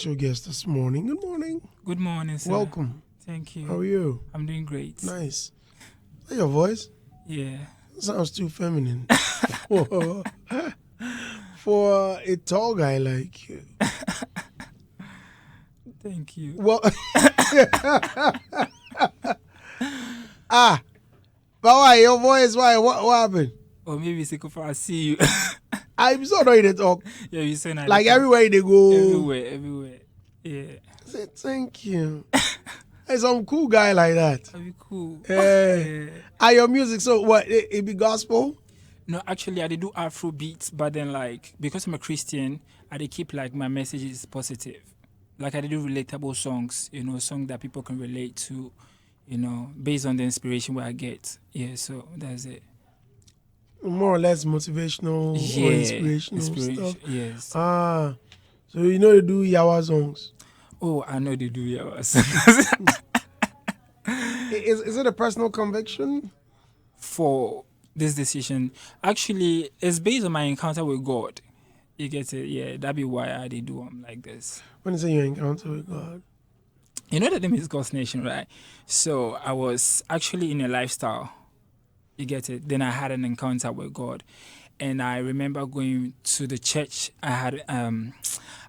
Special guest this morning. Good morning. Good morning, sir. Welcome. Thank you. How are you? I'm doing great. Nice. Is that your voice? Yeah. Sounds too feminine. For a tall guy like you. Thank you. Well, but why your voice? Why? What happened? Or maybe it's if I see you. I'm so annoyed to talk. Yeah, you say Like everywhere they go. Everywhere. Yeah. Say, thank you. Hey, some cool guy like that. That'd be cool. Yeah. Are your music so what? It be gospel? No, actually, I did do Afro beats, but then like because I'm a Christian, I did keep like my message is positive. Like I did do relatable songs, songs that people can relate to, based on the inspiration where I get. Yeah, so that's it. More or less motivational or inspirational stuff. Yes. So you know they do Yawa songs. Oh, I know they do Yawas. Is it a personal conviction? For this decision, actually, it's based on my encounter with God. You get it? Yeah, that'd be why I did do them like this. When you say you encounter with God? You know the name is Godsnation, right? So I was actually in a lifestyle. You get it? Then I had an encounter with God. And I remember going to the church. I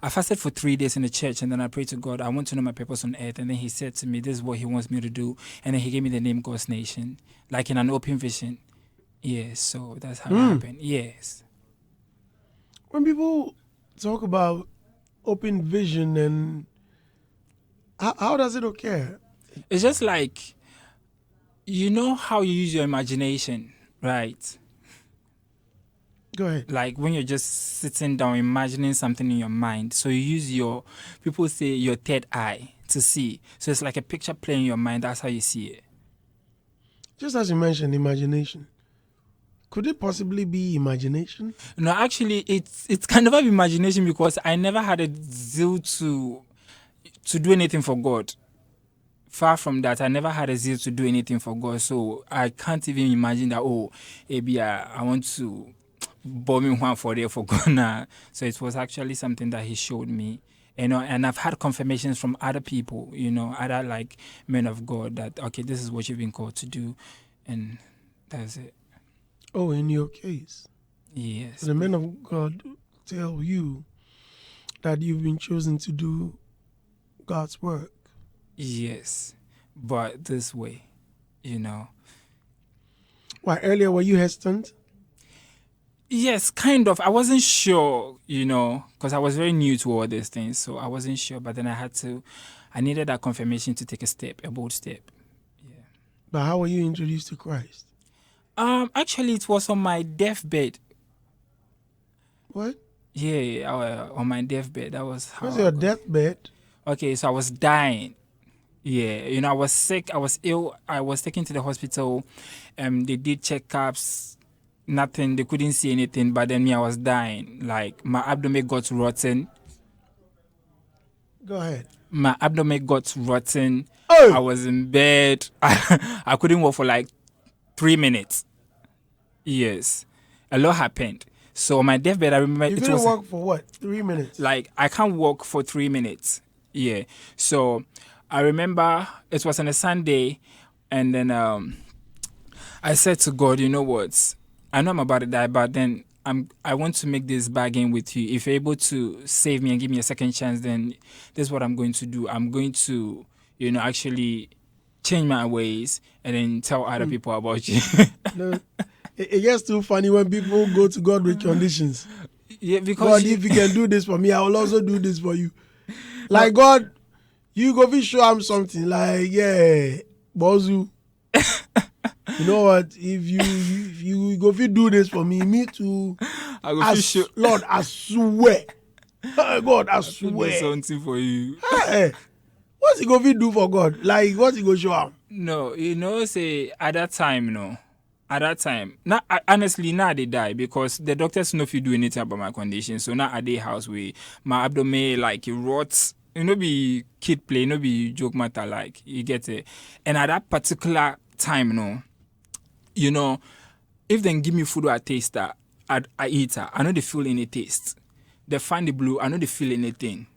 fasted for 3 days in the church, and then I prayed to God. I want to know my purpose on earth. And then he said to me, this is what he wants me to do. And then he gave me the name Godsnation, like in an open vision. Yes, so that's how it happened. Yes. When people talk about open vision, and how does it occur? It's just like, you know how you use your imagination, right? Go ahead. Like when you're just sitting down imagining something in your mind. So you use people say your third eye to see. So it's like a picture playing in your mind. That's how you see it. Just as you mentioned, imagination. Could it possibly be imagination? No, actually, it's kind of imagination because I never had a zeal to do anything for God. Far from that, I never had a zeal to do anything for God. So I can't even imagine that, maybe I want to bombing one for there for God. So it was actually something that he showed me. And I've had confirmations from other people, other like men of God that, okay, this is what you've been called to do. And that's it. Oh, in your case? Yes. The men of God tell you that you've been chosen to do God's work. Yes. But this way, Why, earlier were you hesitant? Yes, kind of. I wasn't sure, because I was very new to all these things. So I wasn't sure. But then I needed that confirmation to take a bold step. Yeah. But how were you introduced to Christ? Actually, it was on my deathbed. What? Yeah, on my deathbed. That was how. What's your deathbed? Okay, so I was dying. Yeah, I was sick. I was ill. I was taken to the hospital. They did checkups. Nothing. They couldn't see anything. But then I was dying. Like my abdomen got rotten. Go ahead. My abdomen got rotten. Oh! I was in bed. I couldn't walk for like 3 minutes. Yes, a lot happened. So on my deathbed, I remember you didn't walk for what? 3 minutes? Like I can't walk for 3 minutes. Yeah. So I remember it was on a Sunday, and then I said to God, you know what? I know I'm about to die, but then I want to make this bargain with you. If you're able to save me and give me a second chance, then this is what I'm going to do. I'm going to, actually change my ways and then tell other people about you. No, it gets too funny when people go to God with conditions. Yeah, because God, if you can do this for me, I will also do this for you. Like God, you go fi show him something. Like, yeah, Bozu. You know what? If you go fi do this for me too. I go show. Lord, I swear. God, I swear. Do something for you. Hey, what's he go fi do for God? Like, what's he go show him? No, say at that time, now, honestly, now they die because the doctors know if you do anything about my condition. So now at the house, my abdomen, like, it rots. Be kid play, be joke matter, like, you get it. And at that particular time, if they give me food or I taste that, I eat that. I know they feel any taste. They find the blue, I know they feel anything.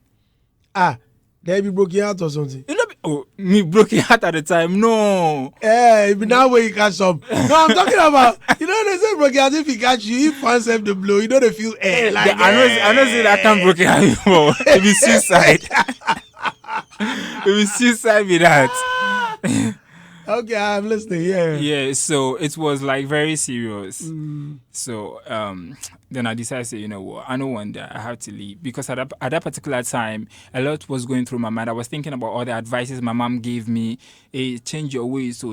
They be broken out or something. You know, me broken heart at the time. No. But now when you catch some. No, I'm talking about, they say broken out if you catch you, if fans have the blow, they feel like I know say that I can't broken heart anymore. It be suicide. It be suicide with that. Okay, I'm listening. Yeah. Yeah, so it was like very serious. So then I decided, say, you know what, I don't want that. I have to leave because at that particular time, a lot was going through my mind. I was thinking about all the advices my mom gave me. Hey, change your ways. So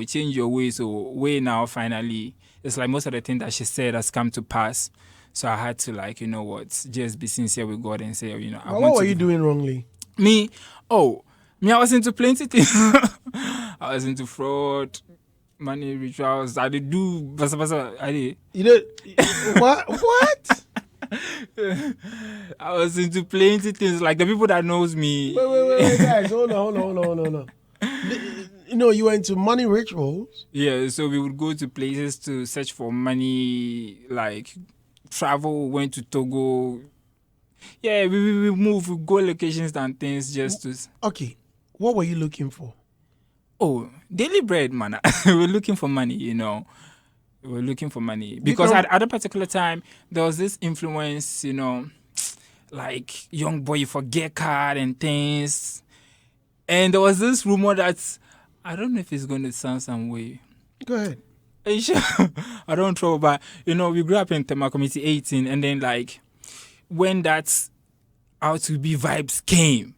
way now. Finally, it's like most of the things that she said has come to pass. So I had to, like, you know what, just be sincere with God and say, you know, what were you doing wrongly? Me, I was into plenty things. I was into fraud, money rituals. I did do basa. I did. You know what? What? I was into plenty things. Like the people that knows me. Wait, guys, hold on. You know, you were into money rituals. Yeah, so we would go to places to search for money, like travel. Went to Togo. Yeah, we move, we go locations and things just to. Okay, what were you looking for? Oh, daily bread, man. We were looking for money, you know. We were looking for money. Because at a particular time, there was this influence, you know, like young boy, you forget card and things. And there was this rumor that, I don't know if it's going to sound some way. Go ahead. I don't know, but, you know, we grew up in Tema Community 18, and then, like, when that How to Be vibes came,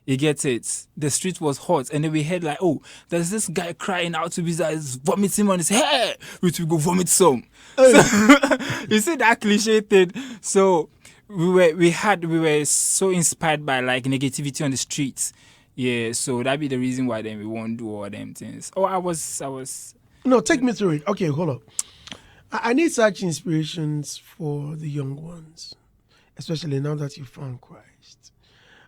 you get it, the street was hot, and then we heard like, oh, there's this guy crying out to be that is vomiting on his hair, which we go vomit some. So, you see that cliche thing. So we were so inspired by like negativity on the streets. Yeah, so that'd be the reason why then we won't do all them things. Oh, I was. No, take me through it. Okay, hold up. I need such inspirations for the young ones, especially now that you found Christ.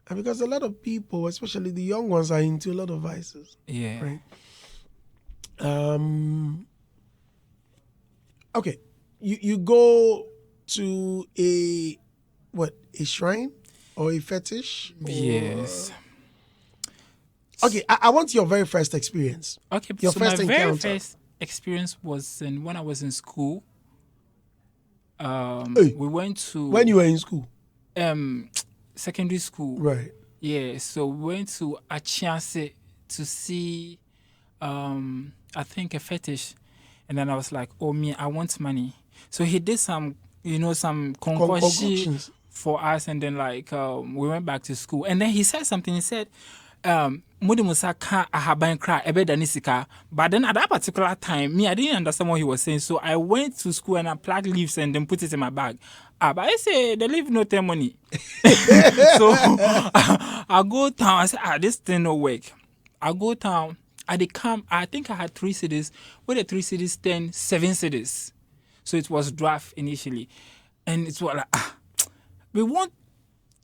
And because a lot of people, especially the young ones, are into a lot of vices. Yeah. Right. Okay. You go to a shrine or a fetish? Yes. Okay, I want your very first experience. Okay, your so first my encounter. very first experience was when I was in school. Hey, we went to when you were in school. Secondary school. Right. Yeah, so we went to Achiase to see I think a fetish. And then I was like, oh me, I want money. So he did some concoctions for us, and then like we went back to school. And then he said something, he said, Mudimusa ka ahaban kra ebe danisika. But then at that particular time, I didn't understand what he was saying. So I went to school and I plucked leaves and then put it in my bag. But I say the leaf no take money. So I go down, I say, this thing no work. I go down, I think I had 3 CDs. With the 3 CDs, 7 CDs. So it was draft initially. And it was like, we want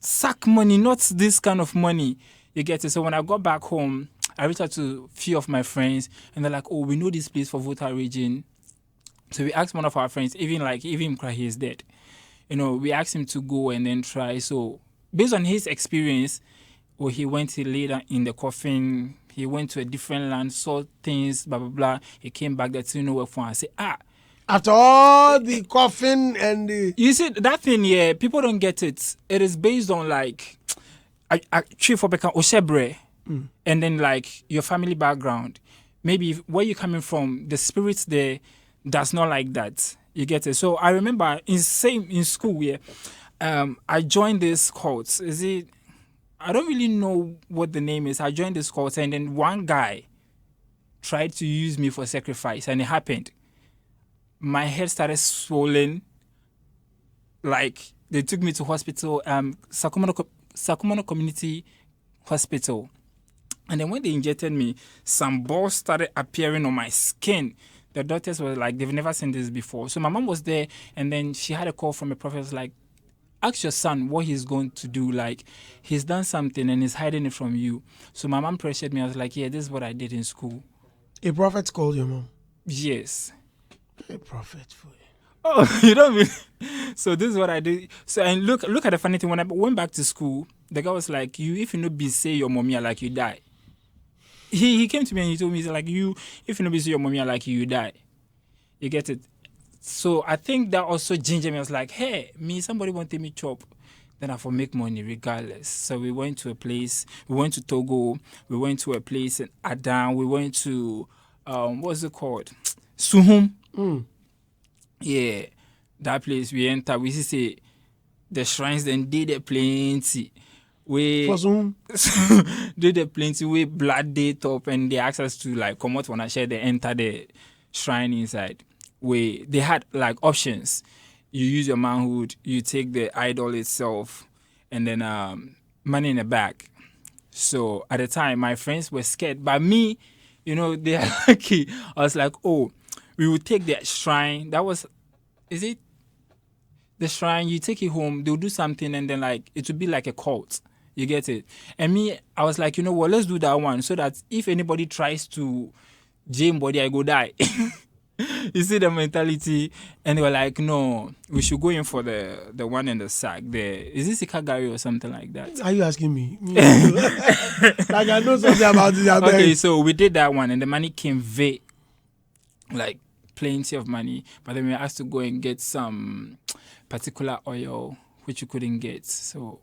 sack money, not this kind of money. You get it? So when I got back home, I reached out to a few of my friends, and they're like, oh, we know this place for Volta region. So we asked one of our friends, even he is dead. You know, we asked him to go and then try. So based on his experience, he went, he laid in the coffin, he went to a different land, saw things, blah, blah, blah. He came back, that didn't know what for. I said, after all the coffin and the... You see, that thing, yeah, people don't get it. It is based on, like, chief for Becca Oshebre, and then, like, your family background. Maybe where you're coming from, the spirits there does not like that. You get it? So I remember in school, yeah, I joined this cult. I don't really know what the name is. I joined this cult, and then one guy tried to use me for sacrifice, and it happened. My head started swollen. Like, they took me to hospital, Sakumano Community Hospital. And then when they injected me, some balls started appearing on my skin. The doctors were like, they've never seen this before. So my mom was there, and then she had a call from a prophet, like, ask your son what he's going to do. Like, he's done something and he's hiding it from you. So my mom pressured me. I was like, yeah, this is what I did in school. A prophet called your mom? Yes. A prophet for you. Oh, you don't mean... So this is what I did. So, and look at the funny thing. When I went back to school, the guy was like, you, if you no be say your mommy like you die. He came to me and he told me, he's like, you, if you no be say your mommy like you die. You get it? So I think that also ginger me. I was like, hey, me, somebody want to take me chop. Then I for make money regardless. So we went to a place. We went to Togo. We went to a place in Adan. We went to what's it called? Suhum. Yeah, that place we enter. We see the shrines. Then did a plenty. We For Zoom. did a plenty. We blood day top and they asked us to like come out when I share. They enter the shrine inside. They had like options. You use your manhood, you take the idol itself, and then money in the back. So at the time, my friends were scared. But me, you know, they are lucky. I was like, oh, we would take the shrine. That was, is it the shrine? You take it home, they'll do something, and then like it would be like a cult. You get it? And me, I was like, you know what, let's do that one so that if anybody tries to jam body, I go die. You see the mentality, and they were like, "No, we should go in for the one in the sack. Is this Ikagari or something like that?" Are you asking me? Like I know something about it. Okay, so we did that one, and the money came like plenty of money. But then we were asked to go and get some particular oil which you couldn't get. So,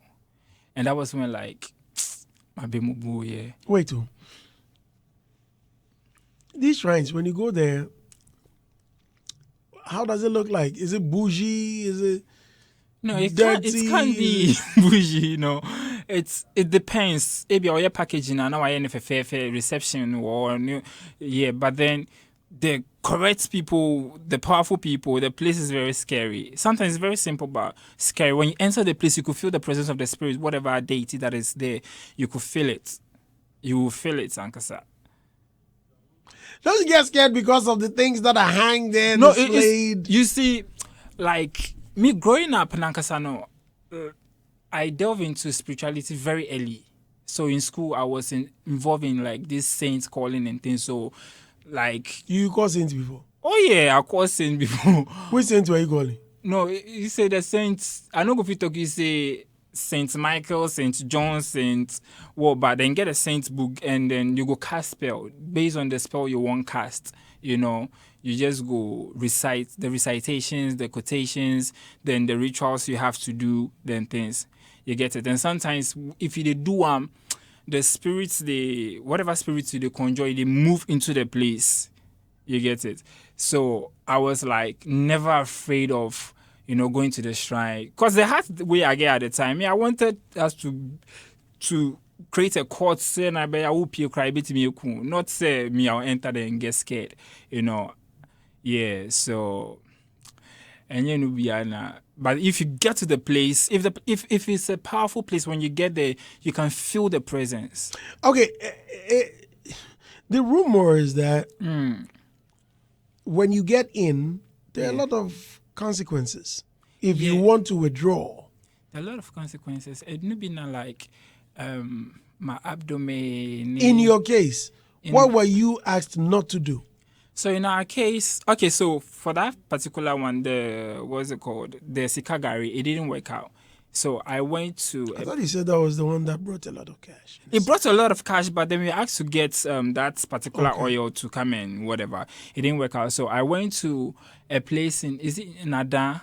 and that was when like, yeah. Wait, these shrines when you go there. How does it look like? Is it bougie? Is it no? It dirty? Can't be bougie. You know, it depends. Maybe our packaging and now I have a fair reception or new, yeah. But then the correct people, the powerful people, the place is very scary. Sometimes it's very simple but scary. When you enter the place, you could feel the presence of the spirit, whatever deity that is there. You could feel it. You will feel it, Sankasa. Don't you get scared because of the things that are hanging there, no, displayed? You see, like me growing up in Ankasano, I delve into spirituality very early. So in school, I was involved in like this saints calling and things. So, like You call saints before? Oh yeah, I call saints before. Which saints were you calling? No, you say the saints. I know if you talk, you say Saint Michael, Saint John, Saint but then get a saint book and then you go cast spell based on the spell you want cast. You know, you just go recite the recitations, the quotations, then the rituals you have to do, then things. You get it. And sometimes if you do the spirits, whatever spirits you conjure, they move into the place. You get it. So I was like never afraid of going to the shrine. Because the hard way I get at the time, I wanted us to create a court saying I will cry bit me not say me I'll enter there and get scared. Yeah, so and but if you get to the place, if it's a powerful place, when you get there, you can feel the presence. Okay, the rumor is that when you get in, there are a lot of consequences if you want to withdraw. A lot of consequences. It would be not like my abdomen. In your case, what were you asked not to do? So in our case, okay, so for that particular one, what's it called? The Sikagari, it didn't work out. So I went to... I thought you said that was the one that brought a lot of cash. It brought a lot of cash, but then we asked to get that particular oil to come and whatever. It didn't work out. So I went to a place in Adan,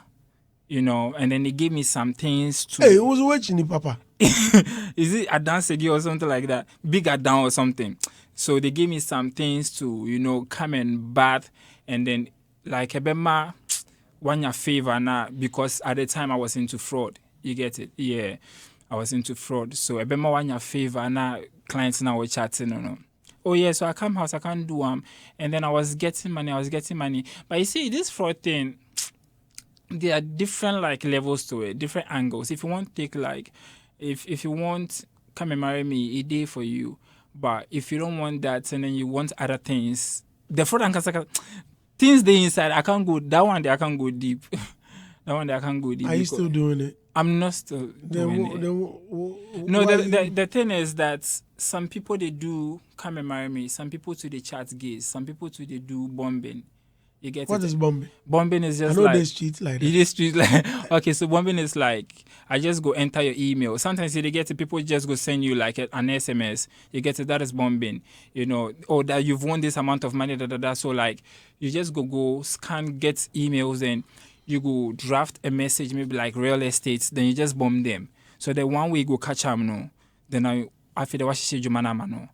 and then they gave me some things to... Hey, it was watching Papa. Is it Adan Sedi or something like that? Big Adan or something. So they gave me some things to, come and bath, and then like Ebema, one your favor now, because at the time I was into fraud. You get it? Yeah. I was into fraud. So Ebema one your favor now, clients now were chatting, no. Oh yeah, so I come house, I can't do and then I was getting money. But you see, this fraud thing, there are different like levels to it, different angles. If you want to take like, if you want come and marry me, a day for you. But if you don't want that and then you want other things, the fraud and things they inside, I can't go. That one I can't go deep. That one I can't go deep. Are you still doing it? I'm not still doing it. No, the thing is that some people they do come and marry me. Some people too they chat gays. Some people too they do bombing. You get What it? is bombing? Bombing is I just know like there's streets like that. it is street like okay. So bombing is like I just go enter your email. Sometimes you get it, people just go send you like an SMS. You get it? That is bombing. You know, or that you've won this amount of money. So like you just go scan, get emails, and you go draft a message, maybe like real estate. Then you just bomb them. So the one way you go catch them, no. Then I feel the wash Jumanama, no.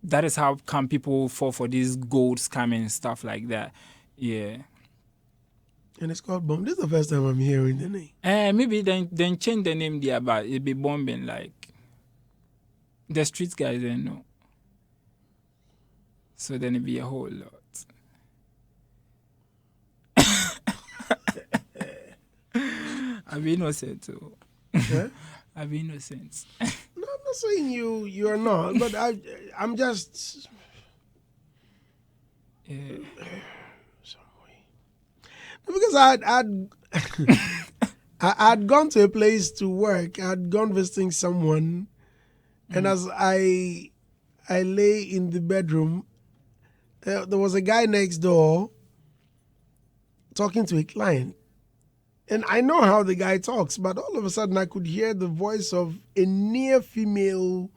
That is how come people fall for these gold scamming and stuff like that. Yeah. And it's called bomb. This is the first time I'm hearing the name. Maybe then change the name there, but it be bombing like the street guys then know. So then it be a whole lot. I be innocent too. Yeah? I be innocent. No, I'm not saying you are not, but I'm just Yeah. because I'd gone to a place to work. I'd gone visiting someone, and as I lay in the bedroom, there was a guy next door talking to a client. And I know how the guy talks, but all of a sudden I could hear the voice of a near female,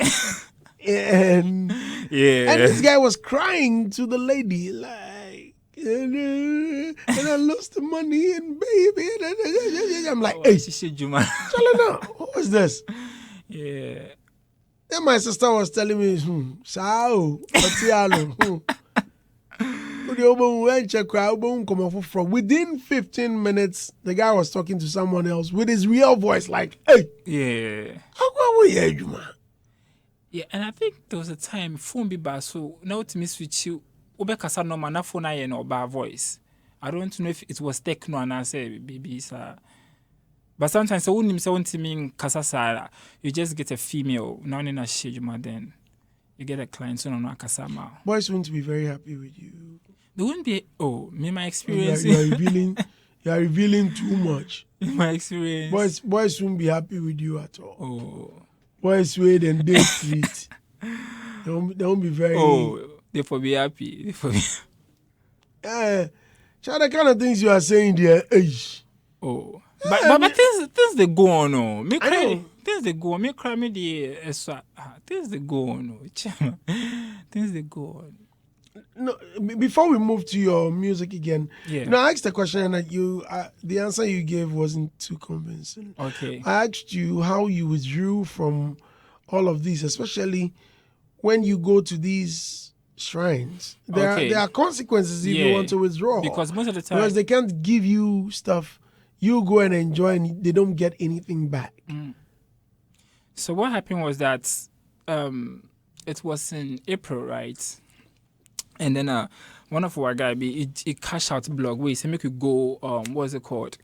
and this guy was crying to the lady like, and I lost the money and baby. I'm like, hey, who is this? Yeah. Then my sister was telling me, within 15 minutes, the guy was talking to someone else with his real voice, like, hey. Yeah. How we hear you, man? Yeah, and I think there was a time phone be bad, so now to me switch you Obekasa no man na phone I no bad voice. I don't know if it was techno and I say baby sir. But sometimes so when say mean kasa you just get a female now in a schedule then you get a client so no kasama. Boys won't be very happy with you. They wouldn't be my experience. You are revealing too much. My experience. Boys won't be happy with you at all. Oh. Boys wait and they treat. They won't be very. They for be happy. They for be. The kind of things you are saying there. But things they go on. No. Me I cry. know. Things they go on. Me cry. Me the things they go on. No. Things they go on. No, before we move to your music again, Yeah. I asked a question and the answer you gave wasn't too convincing. Okay. I asked you how you withdrew from all of these, especially when you go to these shrines. There are consequences if you want to withdraw. Because most of the time, because they can't give you stuff, you go and enjoy and they don't get anything back. So what happened was that it was in April, right? And then one of our guys, it cash out blog where he said make you go, what's it called?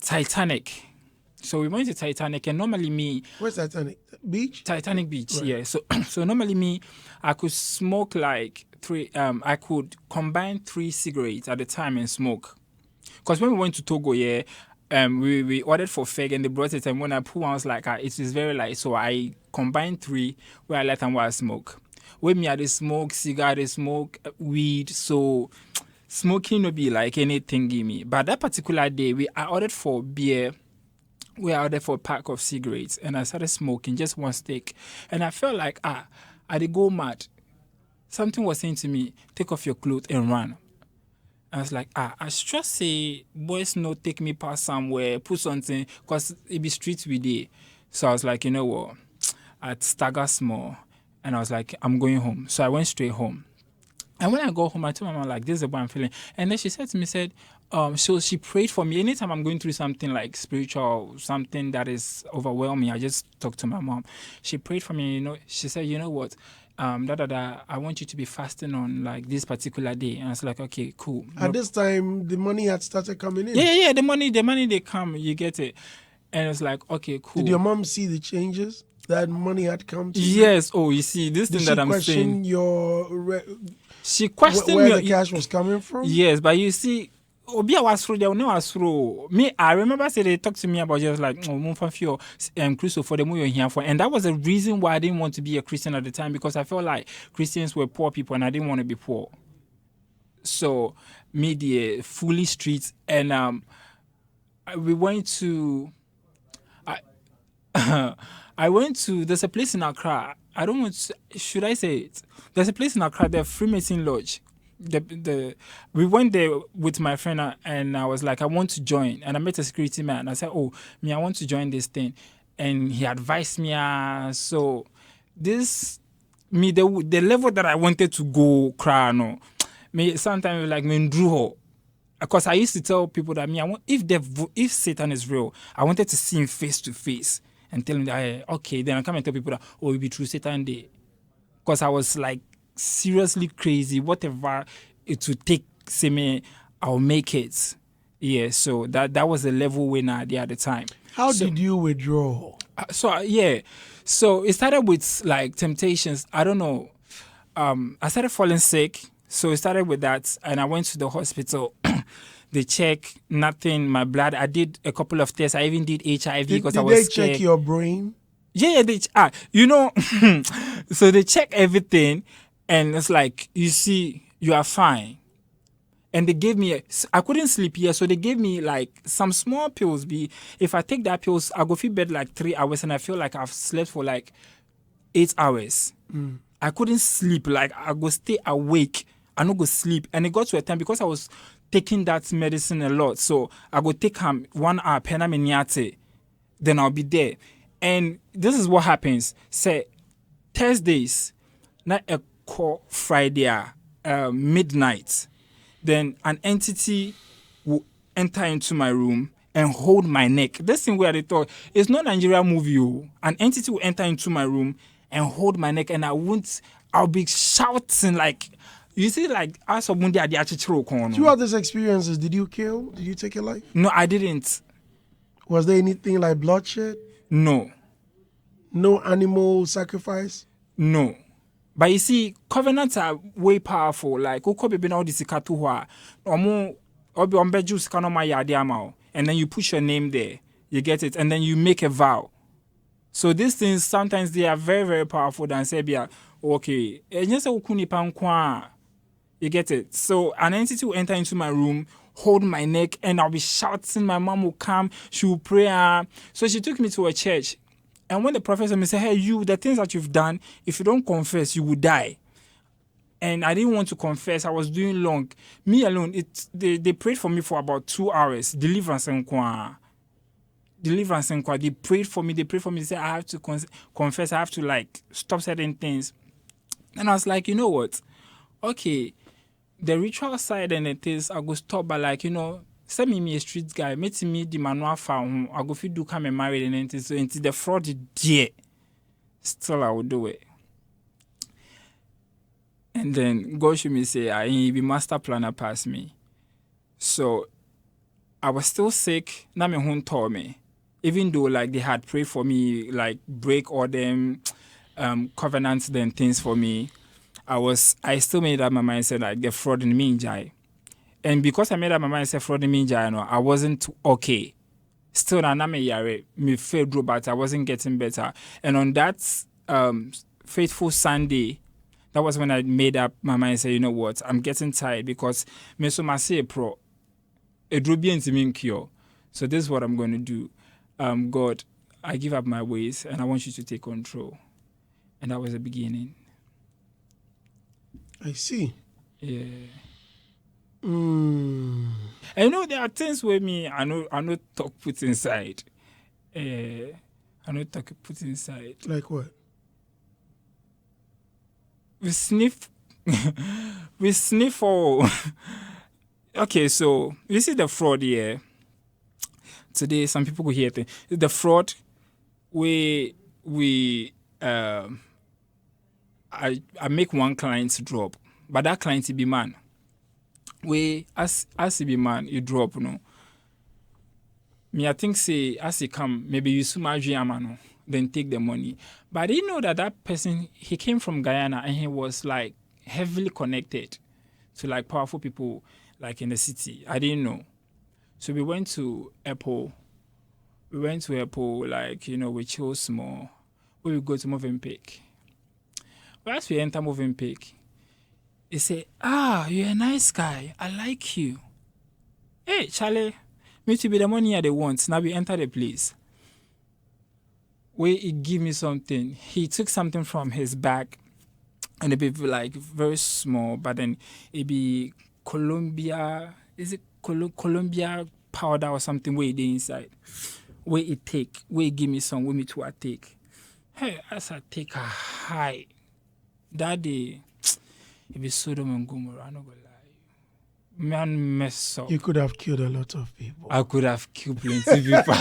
Titanic. So we went to Titanic, and normally me... Where's Titanic? Beach? Titanic Beach, right. Yeah. So normally me, I could smoke like I could combine 3 cigarettes at a time and smoke. Because when we went to Togo, we ordered for fag and they brought it, and when I put one, I was like, it is very light. So I combined 3 where I let them while I smoke. With me, I did smoke cigar, I smoke weed, so smoking would be like anything give me. But that particular day, I ordered for beer, I ordered for a pack of cigarettes, and I started smoking just 1 stick. And I felt like, I did go mad. Something was saying to me, take off your clothes and run. I was like, I just say, boys no take me past somewhere, put something, because it be streets we did. So I was like, you know what, I'd stagger small. And I was like, I'm going home. So I went straight home. And when I got home, I told my mom, like, this is what I'm feeling. And then she said to me, so she prayed for me. Anytime I'm going through something like spiritual, something that is overwhelming, I just talk to my mom. She prayed for me, she said, you know what, I want you to be fasting on like this particular day. And I was like, okay, cool. At this time, the money had started coming in. Yeah, the money they come, you get it. And it's like, okay, cool. Did your mom see the changes? That money had come to you? Yes. Oh, you see, this thing that I'm saying. She questioned where the cash was coming from? Yes, but you see, Obia was through, they will know through. Me, I remember they talked to me about just like, Christo for the movie here for. And that was the reason why I didn't want to be a Christian at the time, because I felt like Christians were poor people and I didn't want to be poor. So media fully streets, and we went to. I went to. There's a place in Accra. I don't want. Should I say it? There's a place in Accra. The Freemason Lodge. We went there with my friend, and I was like, I want to join, and I met a security man. I said, oh, me, I want to join this thing, and he advised me. So this me the level that I wanted to go, cry no, me sometimes like me drew. Because I used to tell people that me, I want if Satan is real, I wanted to see him face to face and tell him that okay, then I come and tell people that oh, it be true Satan day. Because I was like seriously crazy. Whatever it would take, say me, I'll make it. Yeah, so that was the level winner at the time. How did you withdraw? So it started with like temptations. I don't know. I started falling sick. So it started with that, and I went to the hospital. They check nothing. My blood. I did a couple of tests. I even did HIV because I was Did they scared. check your brain? Yeah, so they check everything, and it's like, you see, you are fine. And they gave me, I couldn't sleep here, so they gave me like some small pills. If I take that pills, I go feel bed like 3 hours, and I feel like I've slept for like 8 hours. I couldn't sleep. Like I go stay awake, I no go sleep, and it got to a time because I was taking that medicine a lot. So I go take 1 hour, pena miniate, then I'll be there. And this is what happens. Say Thursdays, not a call Friday, midnight. Then an entity will enter into my room and hold my neck. This thing where they thought it's not a Nigerian movie. An entity will enter into my room and hold my neck, and I'll be shouting like, you see, like as of Monday, Throughout these experiences, did you kill? Did you take your life? No, I didn't. Was there anything like bloodshed? No. No animal sacrifice? No. But you see, covenants are way powerful. Like, and then you put your name there. You get it? And then you make a vow. So these things, sometimes they are very, very powerful than say, okay, you get it? So an entity will enter into my room, hold my neck, and I'll be shouting. My mom will come, she will pray. So she took me to a church. And when the professor said, hey, the things that you've done, if you don't confess, you will die. And I didn't want to confess. I was doing long. Me alone, they prayed for me for about 2 hours. Deliverance and kwa. They prayed for me. They said, I have to confess. I have to like stop certain things. And I was like, you know what? Okay, the ritual side and it is, I go stop, but like, send me a street guy, meet me the manual found, I go fit do come and marry and it is so into the fraud dear. Still I will do it. And then God should me say, I be master planner past me. So I was still sick, now my home told me. Even though like they had prayed for me, like break all them covenants and things for me, I still made up my mind, said like the fraud in me, Jai. And because I made up my mind, said fraud in me, Jai, I wasn't okay. Still, me failed, but I wasn't getting better. And on that faithful Sunday, that was when I made up my mind and said, you know what, I'm getting tired because me so my say pro, a drobian to me cure. So this is what I'm going to do. God, I give up my ways and I want you to take control. And that was the beginning. I see. Yeah. Mm. And there are things where I know talk put inside. I know talk put inside. Like what? We sniff all. Okay, so you see the fraud here. Today some people could hear things. The fraud I make one client drop, but that client will be man. As he be man, you drop no. Me, I think say as he come, maybe you no, then take the money. But I didn't know that person he came from Guyana and he was like heavily connected to like powerful people like in the city. I didn't know. So we went to Apple. Like, we chose small. We go to Movenpick. But as we enter Movenpick, He say, you're a nice guy. I like you. Hey, Charlie, me to be the money they want. Now we enter the place. Where he give me something. He took something from his bag, and it be like very small, but then it be Colombia. Is it Colombia powder or something? Where it inside? Where it take? Where it give me some? Where me to I take? Hey, as I take a high, that day, it be Sodom and Gomorrah. I'm not gonna lie. Man, mess up. You could have killed a lot of people. I could have killed plenty people.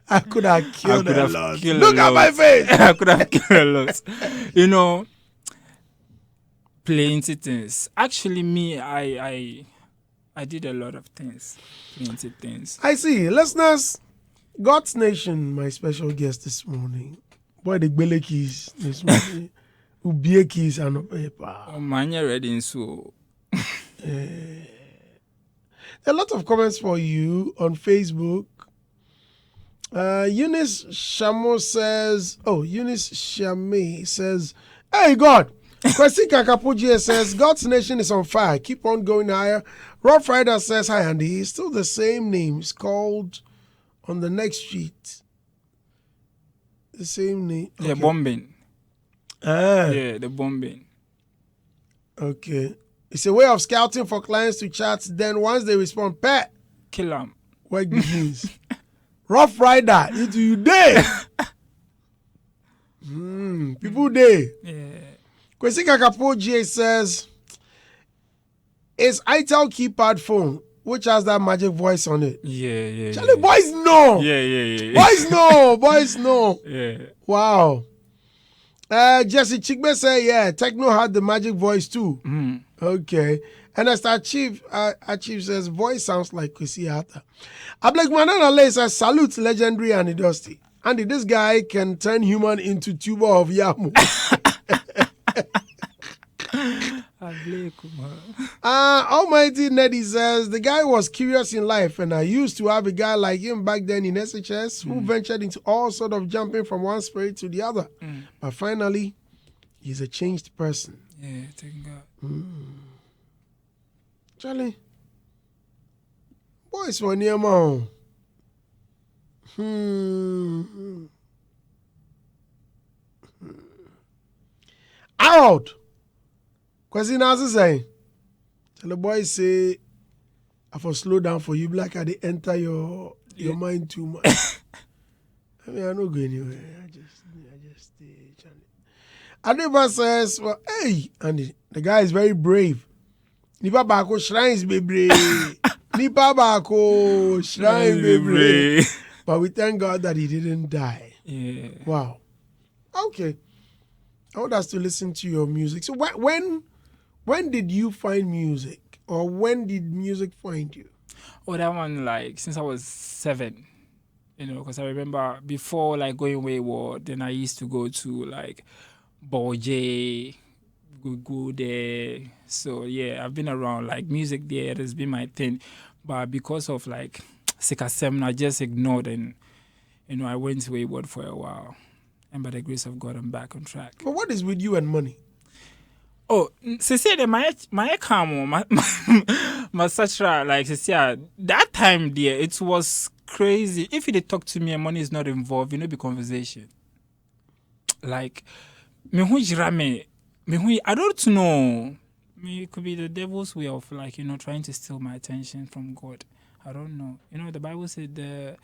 I could have killed a lot. Look at my face. I could have killed a lot. You know, plenty things. Actually, me, I did a lot of things. Plenty things. I see. Listeners, Godsnation, my special guest this morning. Boy, the Gbele keys this morning. Ubie keys and paper. Oh, man, you're ready so. There are a lot of comments for you on Facebook. Eunice Shame says, hey God, Kwesi Kakapuji says, God's nation is on fire. Keep on going higher. Rob Ryder says, hi Andy. It's still the same name. It's called on the next street. The same name. Okay. The bombing. Yeah, the bombing. Okay. It's a way of scouting for clients to chat. Then once they respond, pet. Kill them. What begins? Rough Rider, into you day. People day. Yeah. Kwesi Kakapo G says, it's itel keypad phone, which has that magic voice on it. Yeah. Charlie, boys no. Yeah. Boys no. Yeah. Wow. Jesse Chigbe say, yeah, Techno had the magic voice too. Okay. And as our chief says, voice sounds like Kwesi Arthur. Ablek Manana says, salute legendary Andy Dusty. Andy, this guy can turn human into tuber of Yamu. Almighty Neddy says, the guy was curious in life, and I used to have a guy like him back then in SHS who ventured into all sort of jumping from one spirit to the other. But finally, he's a changed person. Yeah, thank God. Charlie, boys were near mom. Out. Kwesi Nazi saying, tell the boys say, I for slow down for you, black. I they enter your mind too much. I mean, I don't go anywhere. I just stay. Charlie. Adiba says, well, hey, Andy, the guy is very brave. Nipa bako shrines be brave. Nipa bako shrines be brave. But we thank God that he didn't die. Yeah. Wow. Okay. I want us to listen to your music. So when did you find music? Or when did music find you? Oh, that one, like, since I was 7. You know, because I remember before, like, going wayward, then I used to go to, like, Boje, go there. So, yeah, I've been around, like, music there. It has been my thing. But because of, like, Sikasem, I just ignored and, you know, I went wayward for a while. And by the grace of God, I'm back on track. But what is with you and money? Oh, Cecilia, my Satra, like Cecilia, that time there, it was crazy. If you talk to me and money is not involved, you know, be conversation. Like, I don't know. It could be the devil's way of, like, you know, trying to steal my attention from God. I don't know. You know, the Bible said the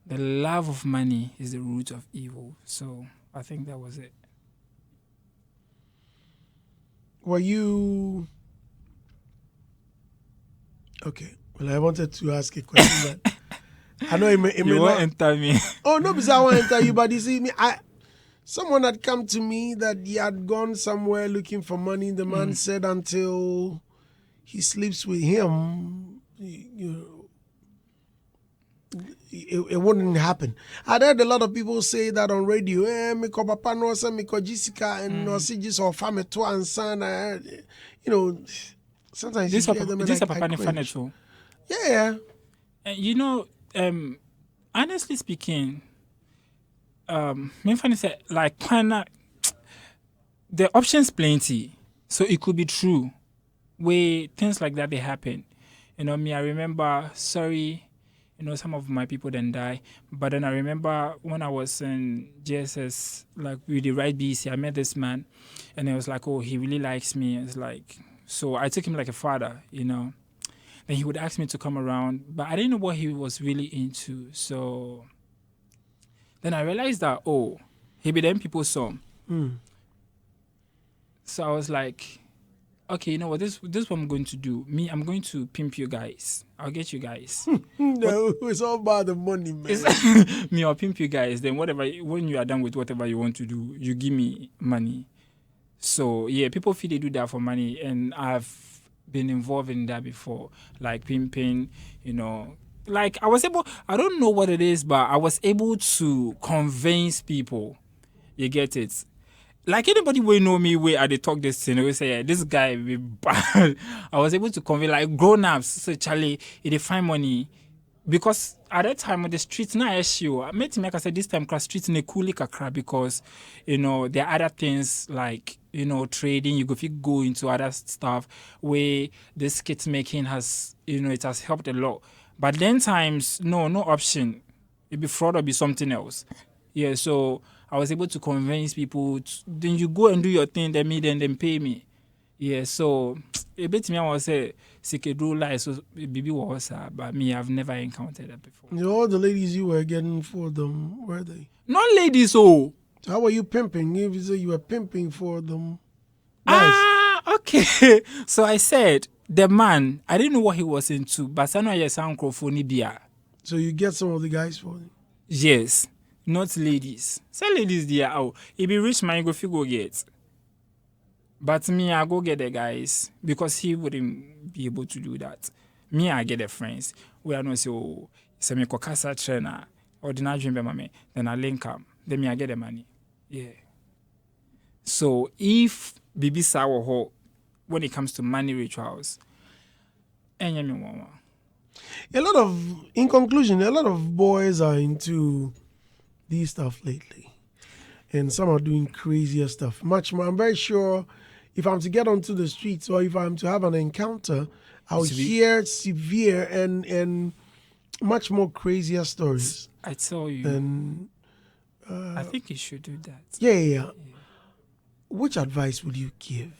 love of money is the root of evil. So I think that was it. Were you... Okay. Well, I wanted to ask a question that... I know it may you won't enter me. Oh, no, because I won't enter you, but you see me, someone had come to me that he had gone somewhere looking for money. The man said until he sleeps with him, you know, it wouldn't happen. I heard a lot of people say that on radio. Me ko papa no say me ko Jessica and no see just or family to and son. You know, sometimes This you hear them and is I a papa cringe. too. Yeah. You know, honestly speaking, me funny say like the options plenty. So it could be true. Where things like that they happen. Me, I remember, sorry, some of my people then die. But then I remember when I was in JSS, like with the right BC, I met this man and it was like, oh, he really likes me. It's like, so I took him like a father, Then he would ask me to come around, but I didn't know what he was really into. So then I realized that, oh, he be them people's son. So I was like, okay, you know what? This what I'm going to do. Me, I'm going to pimp you guys. I'll get you guys. No, it's all about the money, man. Me, I'll pimp you guys. Then when you are done with whatever you want to do, you give me money. So yeah, people feel they do that for money, and I've been involved in that before, like pimping. Like I don't know what it is, but I was able to convince people. You get it? Like anybody will know me where they talk this thing, they will say, yeah, this guy be bad. I was able to convey like grown-ups, so Charlie, if they find money, because at that time on the streets, now I met him, like I said, this time class streets in a cool kakra because, there are other things like, trading, you go into other stuff where this skit making has, it has helped a lot. But then times, no option. It'd be fraud or be something else. Yeah, so I was able to convince people. Then you go and do your thing, then pay me. Yeah, so a bit me I was say do lie so baby was but me I've never encountered that before. All the ladies you were getting for them, were they? Not ladies, oh. So how were you pimping? If you say you were pimping for them. Nice. Okay. So I said the man, I didn't know what he was into, but I know he sound bia. So you get some of the guys for him? Yes. Not ladies. Say ladies there. Oh, if be rich man, go get. But me, I go get the guys because he wouldn't be able to do that. Me, I get the friends. We are not so. Say me kokasa trainer or the dream be mame. Then I link up. Then me, I get the money. Yeah. So if Bibi Sawo ho, when it comes to money rituals, in conclusion, a lot of boys are into these stuff lately, and some are doing crazier stuff. Much more. I'm very sure if I'm to get onto the streets or if I'm to have an encounter, I'll hear severe and much more crazier stories. I tell you. And I think you should do that. Yeah. Which advice would you give?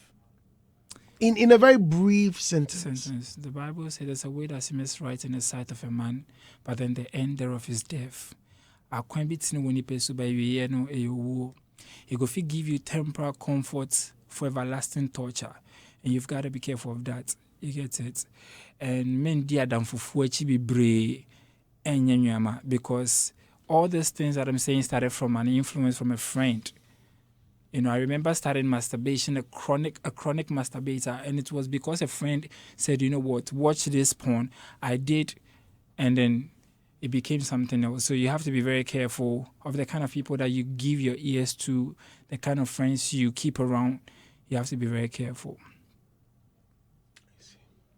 In a very brief sentence. The Bible says there's a way that seems right in the sight of a man, but then the end thereof is death. He go give you temporal comfort for everlasting torture, and you've got to be careful of that. You get it? And men dear than for be brave and because all these things that I'm saying started from an influence from a friend. I remember starting masturbation, a chronic masturbator, and it was because a friend said, you know what, watch this porn. I did, and then it became something else. So you have to be very careful of the kind of people that you give your ears to, the kind of friends you keep around. You have to be very careful.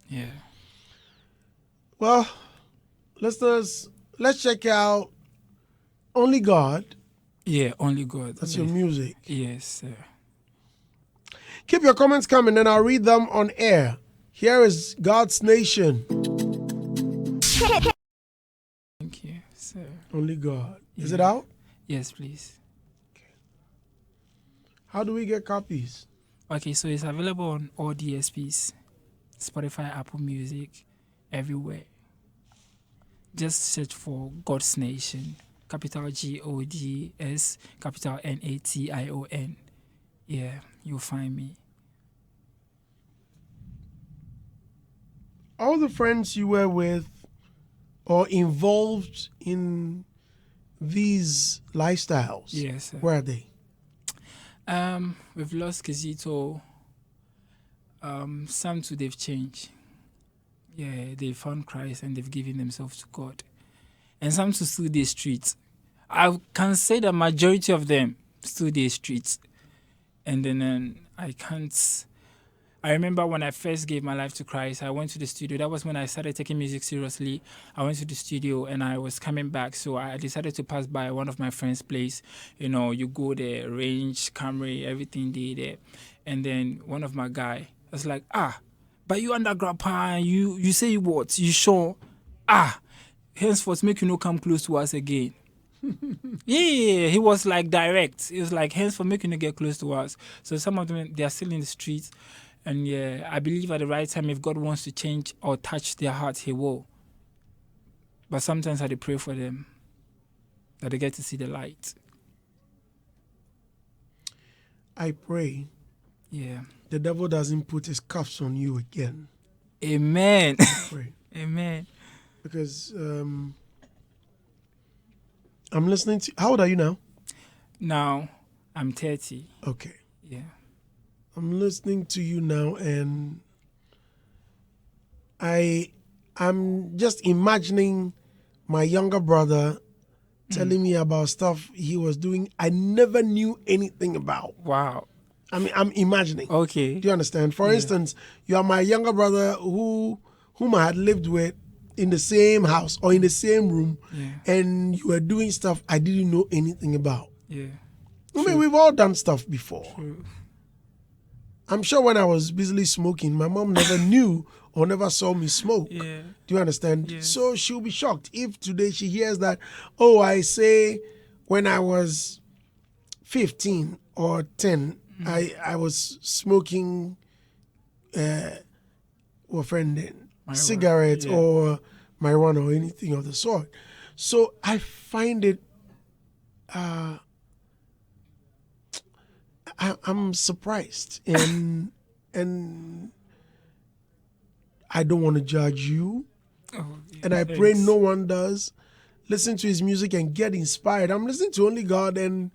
Yeah. Well, listeners, let's check out Only God. Yeah, Only God. That's your music. Yes, sir. Keep your comments coming and I'll read them on air. Here is Godsnation. Thank you, sir. Only God. Yeah. Is it out? Yes, please. Okay. How do we get copies? Okay, so it's available on all DSPs, Spotify, Apple Music, everywhere. Just search for Godsnation. Capital Gods, capital Nation. Yeah, you'll find me. All the friends you were with or involved in these lifestyles, yes, sir. Where are they? We've lost Kizito. Some too, they've changed. Yeah, they found Christ and they've given themselves to God. And some to still the streets. I can say the majority of them still the streets. And then I can't. I remember when I first gave my life to Christ, I went to the studio. That was when I started taking music seriously. I went to the studio and I was coming back. So I decided to pass by one of my friend's place. You know, you go there, range, camera, everything there. And then one of my guy was like, but you underground pa, you say what? You sure? Henceforth make you no come close to us again. Yeah, he was like direct. He was like, henceforth make you no get close to us. So some of them, they are still in the streets. And yeah, I believe at the right time, if God wants to change or touch their hearts, he will. But sometimes I pray for them that they get to see the light. I pray. Yeah. The devil doesn't put his cuffs on you again. Amen. I pray. Amen. Because I'm listening to... How old are you now? Now, I'm 30. Okay. Yeah. I'm listening to you now, and I'm just imagining my younger brother telling me about stuff he was doing I never knew anything about. Wow. I mean, I'm imagining. Okay. Do you understand? For instance, you are my younger brother whom I had lived with in the same house or in the same room, and you were doing stuff I didn't know anything about. Yeah. I mean, we've all done stuff before. True. I'm sure when I was busily smoking, my mom never knew or never saw me smoke. Yeah. Do you understand? Yes. So she'll be shocked if today she hears that, oh, I say when I was 15 or 10, I was smoking cigarettes or marijuana or anything of the sort. So I find it, I'm surprised, and I don't want to judge you, and I pray no one does. Listen to his music and get inspired. I'm listening to only God, and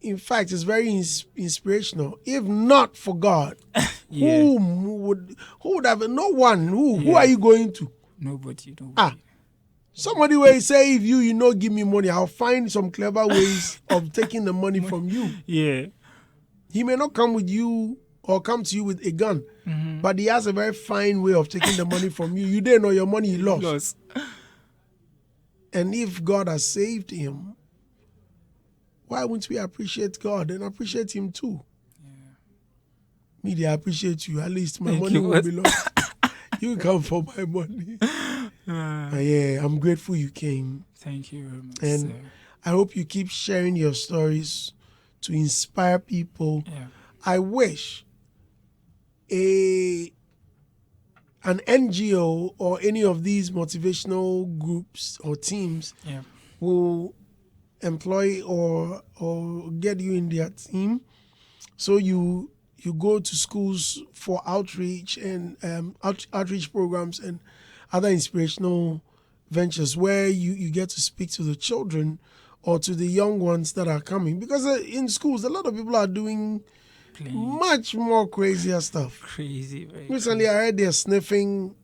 in fact, it's very inspirational. If not for God, who would have? No one. Who are you going to? Nobody. Somebody will say, if you give me money, I'll find some clever ways of taking the money from you. Yeah. He may not come with you or come to you with a gun, but he has a very fine way of taking the money from you. You didn't know your money he lost. And if God has saved him, why wouldn't we appreciate God and appreciate him too? Yeah. Me, I appreciate you. At least my money will be lost. You come for my money. I'm grateful you came. Thank you very much. And sir. I hope you keep sharing your stories to inspire people. Yeah. I wish an NGO or any of these motivational groups or teams will employ or get you in their team, so you go to schools for outreach and outreach programs and other inspirational ventures where you get to speak to the children or to the young ones that are coming, because in schools a lot of people are doing much more crazier stuff. Crazy. Recently I heard they're sniffing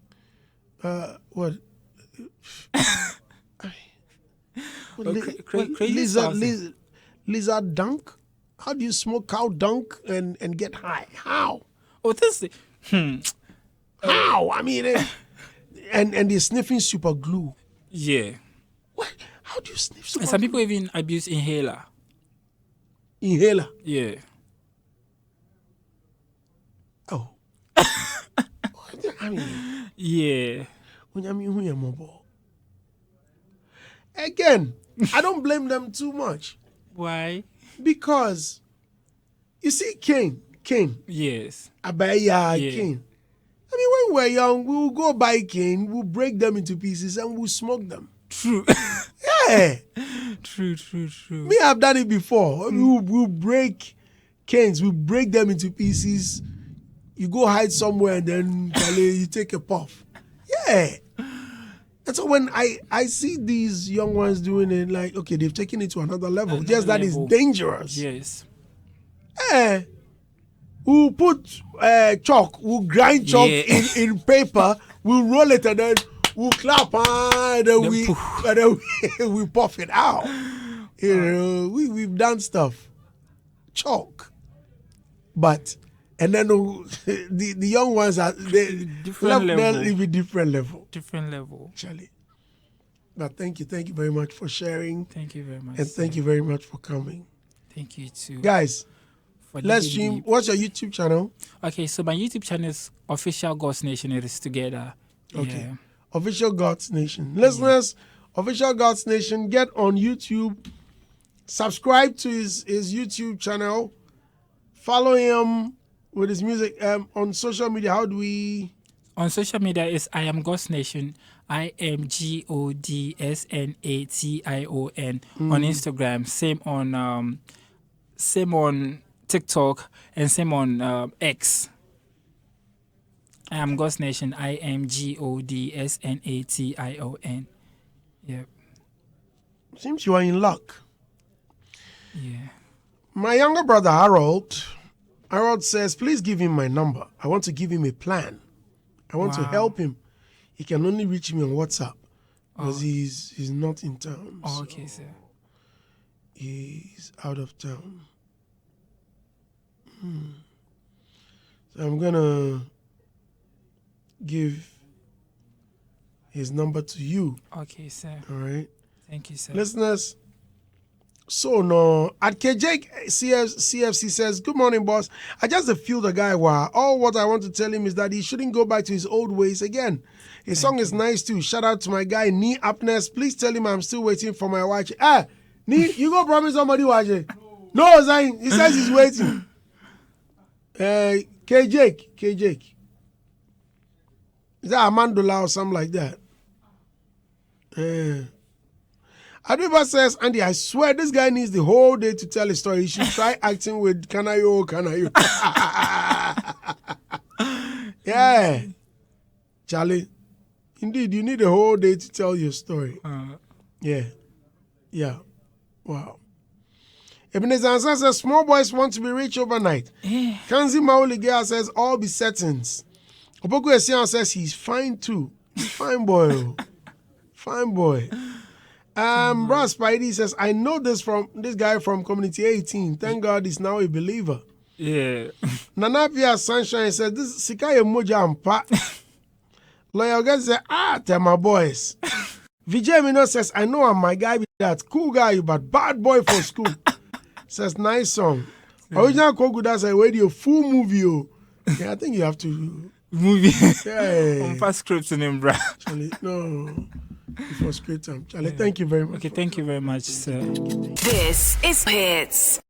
lizard dunk. How do you smoke cow dunk and get high? How? Oh, this How? I mean, and they're sniffing super glue. Yeah. What? How do you sniff super And some glue? people even abuse inhaler. Inhaler. Yeah. Oh. I mean, Yeah. again, I don't blame them too much, Why? because you see, Cain, Yes. Abaya, Cain. I mean, when we were young, we would go buy cane, we'll break them into pieces and we'll smoke them. True. Yeah. True. Me, I've done it before. We'll break canes, we'll break them into pieces. You go hide somewhere and then you take a puff. Yeah. And so when I see these young ones doing it, like, okay, they've taken it to another level. Just that is dangerous. Yes. Yeah. We'll put chalk, we'll grind chalk in paper, we'll roll it and then we'll clap and then we puff it out. You know, we've done stuff. Chalk. But And then the young ones are Different level. They'll live a different level. Different level. Actually. But thank you very much for sharing. Thank you very much. And thank you very much for coming. Thank you too. Guys, for let's digging stream. deep. What's your YouTube channel? Okay, so my YouTube channel is Official Godsnation. It is together. Okay. Yeah. Official Godsnation. Listeners, Official Godsnation, get on YouTube. Subscribe to his YouTube channel. Follow him with his music on social media. How do we? On social media is I am Godsnation. IMGODSNATION. On Instagram. Same on TikTok and same on X. I am Godsnation. IMGODSNATION. Yep. Seems you are in luck. Yeah. My younger brother Harold says, please give him my number. I want to give him a plan. I want to help him. He can only reach me on WhatsApp because he's not in town. Oh, okay, sir. He's out of town. So I'm gonna give his number to you. Okay, sir. All right. Thank you, sir. Listeners, so no, at KJ CFC says, good morning, boss. I just feel the guy. Wow. All what I want to tell him is that he shouldn't go back to his old ways again. His song is nice too. Shout out to my guy, Knee Upness. Please tell him I'm still waiting for my watch. Knee, you go promise somebody watch it. No, Zayn. He says he's waiting. KJ. Is that Amandola or something like that? Adiba says, Andy, I swear this guy needs the whole day to tell his story. He should try acting with Kanayo. Yeah. Charlie, indeed, you need a whole day to tell your story. Yeah. Wow. Ebenezer Ansa says, small boys want to be rich overnight. Kanzi Mauligia says, all be settings. Opoku Esian says, he's fine too. He's fine boy. Fine boy. Ross Spidey says, I know this guy from Community 18. Thank God he's now a believer. Yeah. Nanapia Sunshine says, this Sikaya Moja Ampa. Lawyer guys say, tell my boys. Vijay Mino says, I know I'm my guy, that cool guy, but bad boy for school. Says, nice song. Yeah. Original Koguda says, where your full movie? Yeah, I think you have to. Movie. Yeah. On past scripts in him, bro. Charlie, no. Before script time. Charlie, thank you very much. Okay, thank you very much, sir. This is Hitz.